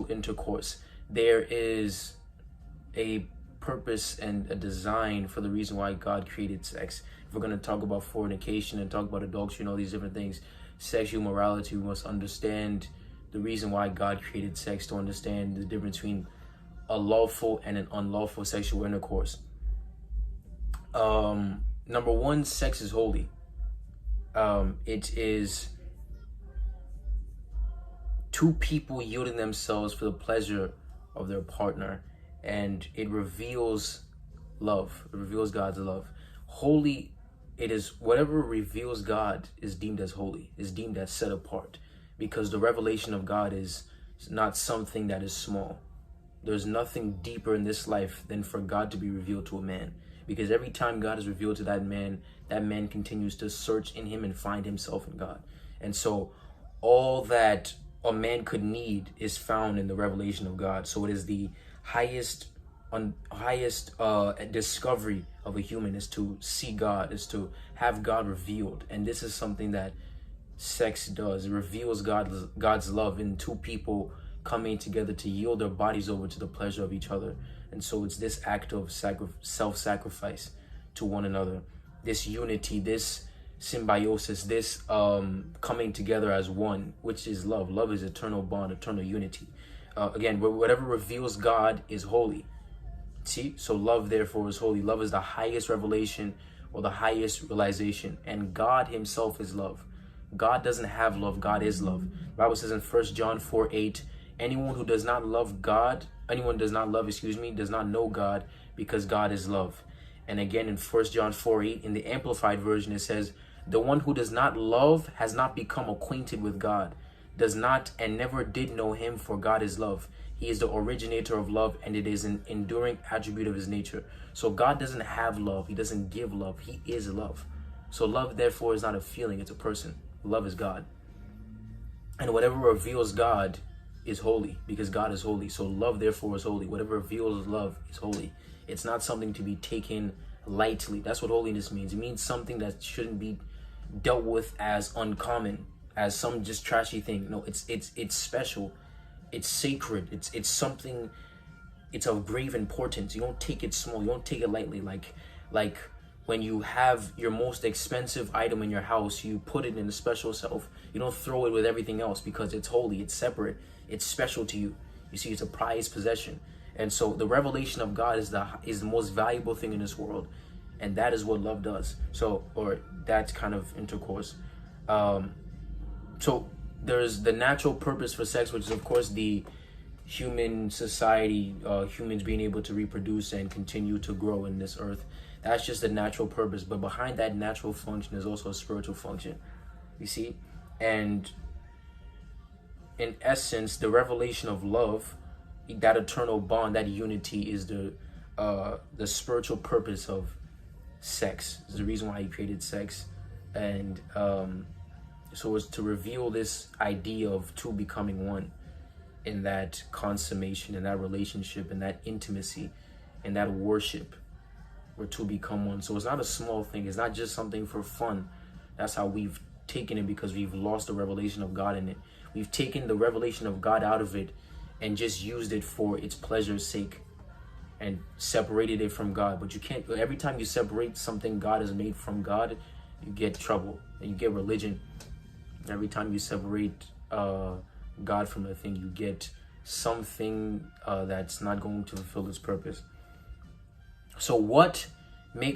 sexual intercourse, there is a purpose and a design for the reason why God created sex. If we're going to talk about fornication and talk about adultery and all these different things, sexual morality, we must understand the reason why God created sex, to understand the difference between a lawful and an unlawful sexual intercourse. Number one, sex is holy. It is two people yielding themselves for the pleasure of their partner, and it reveals love. It reveals God's love. Holy, it is whatever reveals God is deemed as holy, is deemed as set apart, because the revelation of God is not something that is small. There's nothing deeper in this life than for God to be revealed to a man, because every time God is revealed to that man continues to search in him and find himself in God. And so all that a man could need is found in the revelation of God. So it is the highest discovery of a human, is to see God, is to have God revealed. And this is something that sex does. It reveals God's love in two people coming together to yield their bodies over to the pleasure of each other. And so it's this act of self-sacrifice to one another, this unity, this symbiosis, this coming together as one, which is love. Love is eternal bond, eternal unity. Again, whatever reveals God is holy. See, so love therefore is holy. Love is the highest revelation or the highest realization, and God himself is love. God doesn't have love, God is love. The Bible says in 1 John 4:8, anyone who does not love God, does not know God, because God is love. And again in 1 John 4:8, in the Amplified Version, it says, the one who does not love has not become acquainted with God, does not and never did know him, for God is love. He is the originator of love, and it is an enduring attribute of his nature. So God doesn't have love, he doesn't give love, he is love. So love therefore is not a feeling, it's a person. Love is God. And whatever reveals God is holy, because God is holy. So love therefore is holy. Whatever reveals love is holy. It's not something to be taken lightly. That's what holiness means. It means something that shouldn't be dealt with as uncommon, as some just trashy thing. No, it's special. It's sacred. It's something, it's of grave importance. You don't take it small. You don't take it lightly. Like when you have your most expensive item in your house, you put it in a special shelf. You don't throw it with everything else, because it's holy, it's separate, it's special to you. You see, it's a prized possession. And so the revelation of God is the most valuable thing in this world. And that is what love does. So, or that kind of intercourse. So there's the natural purpose for sex, which is of course the human society, humans being able to reproduce and continue to grow in this earth. That's just the natural purpose. But behind that natural function is also a spiritual function. You see? And in essence, the revelation of love, that eternal bond, that unity, is the spiritual purpose of sex. It's the reason why he created sex. And so it's to reveal this idea of two becoming one, in that consummation, in that relationship, in that intimacy, in that worship, where two become one. So it's not a small thing. It's not just something for fun. That's how we've taken it, because we've lost the revelation of God in it. We've taken the revelation of God out of it and just used it for its pleasure's sake and separated it from God. But you can't, every time you separate something God has made from God, you get trouble and you get religion. Every time you separate God from a thing, you get something that's not going to fulfill its purpose. So what makes